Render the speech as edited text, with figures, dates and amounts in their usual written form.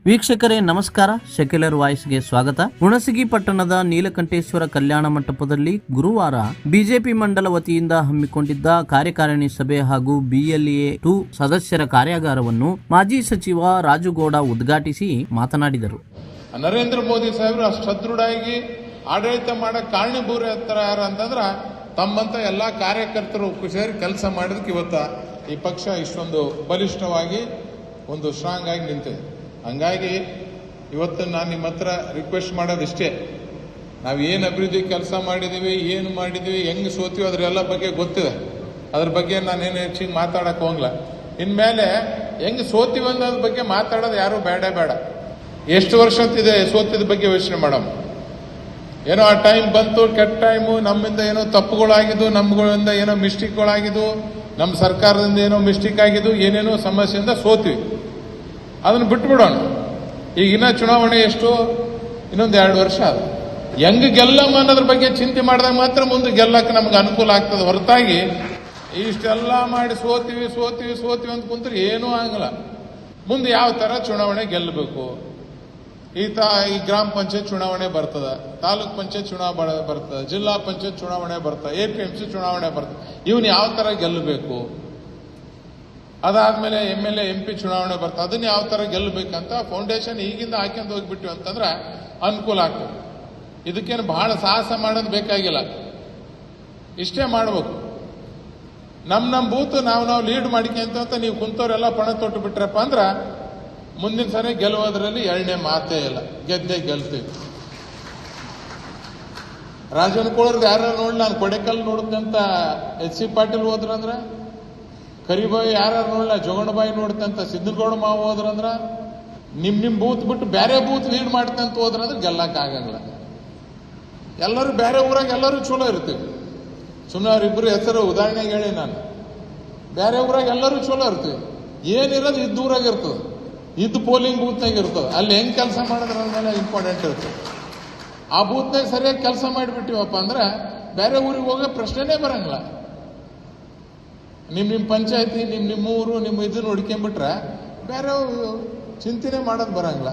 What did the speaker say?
ವೀಕ್ಷಕರೇ ನಮಸ್ಕಾರ. ಸೆಕ್ಯುಲರ್ ವಾಯ್ಸ್ಗೆ ಸ್ವಾಗತ. ಹುಣಸಗಿ ಪಟ್ಟಣದ ನೀಲಕಂಠೇಶ್ವರ ಕಲ್ಯಾಣ ಮಂಟಪದಲ್ಲಿ ಗುರುವಾರ ಬಿಜೆಪಿ ಮಂಡಲ ವತಿಯಿಂದ ಹಮ್ಮಿಕೊಂಡಿದ್ದ ಕಾರ್ಯಕಾರಿಣಿ ಸಭೆ ಹಾಗೂ BLA 2 ಸದಸ್ಯರ ಕಾರ್ಯಾಗಾರವನ್ನು ಮಾಜಿ ಸಚಿವ ರಾಜುಗೌಡ ಉದ್ಘಾಟಿಸಿ ಮಾತನಾಡಿದರು. ನರೇಂದ್ರ ಮೋದಿ ಸಾಹೇಬರು ಅಷ್ಟು ಸದೃಢವಾಗಿ ಆಡಳಿತ ಮಾಡಕ್ಕೆ ಕಾರಣೀಭೂತರು ಯಾರು ಅಂತಂದ್ರೆ ತಮ್ಮಂತ ಎಲ್ಲಾ ಕಾರ್ಯಕರ್ತರು ಸೇರಿ ಕೆಲಸ ಮಾಡಿದಕ್ಕೆ ಇವತ್ತ ಈ ಪಕ್ಷ ಇಷ್ಟೊಂದು ಬಲಿಷ್ಠವಾಗಿ ಒಂದು ಸ್ಟ್ರಾಂಗ್ ಆಗಿ ನಿಂತಿದೆ. ಹಂಗಾಗಿ ಇವತ್ತು ನಾನು ನಿಮ್ಮ ಹತ್ರ ರಿಕ್ವೆಸ್ಟ್ ಮಾಡೋದಿಷ್ಟೇ, ನಾವು ಏನು ಅಭಿವೃದ್ಧಿ ಕೆಲಸ ಮಾಡಿದೀವಿ, ಏನು ಮಾಡಿದೀವಿ, ಹೆಂಗೆ ಸೋತೀವಿ ಅದರೆಲ್ಲ ಬಗ್ಗೆ ಗೊತ್ತಿದೆ. ಅದ್ರ ಬಗ್ಗೆ ನಾನೇನು ಹೆಚ್ಚಿಗೆ ಮಾತಾಡಕ್ಕೆ ಹೋಗಲ್ಲ. ಇನ್ಮೇಲೆ ಹೆಂಗೆ ಸೋತೀವಿ ಅನ್ನೋದ್ರ ಬಗ್ಗೆ ಮಾತಾಡೋದು ಯಾರು ಬೇಡ. ಎಷ್ಟು ವರ್ಷ ಹೊತ್ತಿದೆ ಸೋತಿದ ಬಗ್ಗೆ ಯೋಚನೆ ಮಾಡಮ್ಮ. ಏನೋ ಆ ಟೈಮ್ ಬಂತು, ಕೆಟ್ಟ ಟೈಮು, ನಮ್ಮಿಂದ ಏನೋ ತಪ್ಪುಗಳಾಗಿದ್ದು, ನಮ್ಗಳಿಂದ ಏನೋ ಮಿಸ್ಟೇಕ್ಗಳಾಗಿದ್ದು, ನಮ್ಮ ಸರ್ಕಾರದಿಂದ ಏನೋ ಮಿಸ್ಟೇಕ್ ಆಗಿದ್ದು, ಏನೇನೋ ಸಮಸ್ಯೆಯಿಂದ ಸೋತೀವಿ. ಅದನ್ನು ಬಿಟ್ಬಿಡೋಣ. ಈಗಿನ ಚುನಾವಣೆ ಎಷ್ಟು, ಇನ್ನೊಂದು 2 ವರ್ಷ ಅದು. ಹೆಂಗ್ ಗೆಲ್ಲಮ್ಮ ಅನ್ನೋದ್ರ ಬಗ್ಗೆ ಚಿಂತೆ ಮಾಡಿದಾಗ ಮಾತ್ರ ಮುಂದೆ ಗೆಲ್ಲಕ್ಕೆ ನಮ್ಗೆ ಅನುಕೂಲ ಆಗ್ತದೆ. ಹೊರತಾಗಿ ಇಷ್ಟೆಲ್ಲ ಮಾಡಿ ಸೋತೀವಿ ಅಂತ ಕುಂತ್ರೆ ಏನೂ ಆಗಲ್ಲ. ಮುಂದೆ ಯಾವ ತರ ಚುನಾವಣೆ ಗೆಲ್ಲಬೇಕು, ಈ ಗ್ರಾಮ ಪಂಚಾಯತ್ ಚುನಾವಣೆ ಬರ್ತದ, ತಾಲೂಕ್ ಪಂಚಾಯತ್ ಚುನಾವಣೆ ಬರ್ತದೆ, ಜಿಲ್ಲಾ ಪಂಚಾಯತ್ ಚುನಾವಣೆ ಬರ್ತದೆ, APMC ಚುನಾವಣೆ ಬರ್ತದೆ. ಇವನ್ ಯಾವ ತರ ಗೆಲ್ಲಬೇಕು, ಅದಾದ್ಮೇಲೆ MLA MP ಚುನಾವಣೆ ಬರ್ತದೆ, ಅದನ್ನ ಯಾವ ತರ ಗೆಲ್ಲಬೇಕಂತ ಫೌಂಡೇಶನ್ ಈಗಿಂದ ಹಾಕ್ಯಂತ ಹೋಗ್ಬಿಟ್ಟು ಅಂತಂದ್ರೆ ಅನುಕೂಲ ಆಗ್ತದೆ. ಇದಕ್ಕೇನು ಬಹಳ ಸಾಹಸ ಮಾಡೋದು ಬೇಕಾಗಿಲ್ಲ, ಇಷ್ಟೇ ಮಾಡ್ಬೇಕು. ನಮ್ಮ ಬೂತ್ ನಾವು ಲೀಡ್ ಮಾಡಿಕೊಂತ ನೀವು ಕುಂತವ್ರೆಲ್ಲ ಪಣ ತೊಟ್ಟು ಬಿಟ್ರಪ್ಪ ಅಂದ್ರ ಮುಂದಿನ ಸರಿ ಗೆಲ್ಲುವುದರಲ್ಲಿ 2ನೇ ಮಾತೇ ಇಲ್ಲ, ಗೆದ್ದೇ ಗೆಲ್ತೀವಿ. ರಾಜನಕೋಳರ್ದು ಯಾರು ನೋಡಿ, ನಾನು ಕೊಡೆಕಲ್ ನೋಡಿದಂತ HC ಪಾಟೀಲ್ ಹೋದ್ರಂದ್ರ, ಕರಿಬಾಯಿ ಯಾರು ನೋಡ್ಲ, ಜೋಗಣಬಾಯಿ ನೋಡ್ತಂತ ಸಿದ್ದನಗೌಡ ಮಾವು ಹೋದ್ರಂದ್ರ, ನಿಮ್ ಬೂತ್ ಬಿಟ್ಟು ಬೇರೆ ಬೂತ್ ಲೀಡ್ ಮಾಡ್ತಂತ ಹೋದ್ರಂದ್ರೆ ಗೆಲ್ಲಕ್ ಆಗಲ್ಲ. ಎಲ್ಲರೂ ಬೇರೆ ಊರಾಗ ಎಲ್ಲರೂ ಚಲೋ ಇರ್ತೀವಿ. ಸುಮ್ಮನೆ ಅವ್ರಿಬ್ರು ಹೆಸರು ಉದಾಹರಣೆಗೆ ಹೇಳಿ ನಾನು, ಬೇರೆ ಊರಾಗ ಎಲ್ಲರೂ ಚಲೋ ಇರ್ತೀವಿ. ಏನಿರೋದು ಇದ್ದೂರಾಗ ಇರ್ತದೆ, ಇದ್ದು ಪೋಲಿಂಗ್ ಬೂತ್ನಾಗ ಇರ್ತದೆ. ಅಲ್ಲಿ ಹೆಂಗ್ ಕೆಲಸ ಮಾಡಿದ್ರ ಮೇಲೆ ಇಂಪಾರ್ಟೆಂಟ್ ಇರ್ತದೆ. ಆ ಬೂತ್ನಾಗ ಸರಿಯಾಗಿ ಕೆಲಸ ಮಾಡಿಬಿಟ್ಟಿವಪ್ಪ ಅಂದ್ರೆ ಬೇರೆ ಊರಿಗೆ ಹೋಗೋ ಪ್ರಶ್ನೆನೇ ಬರಂಗಿಲ್ಲ. ನಿಮ್ಮ ಪಂಚಾಯತಿ, ನಿಮ್ಮ ಊರು, ನಿಮ್ಮ ಇದನ್ನ ಹುಡ್ಕೊಂಡ್ಬಿಟ್ರೆ ಬೇರೆ ಚಿಂತನೆ ಮಾಡೋದು ಬರಂಗಿಲ್ಲ.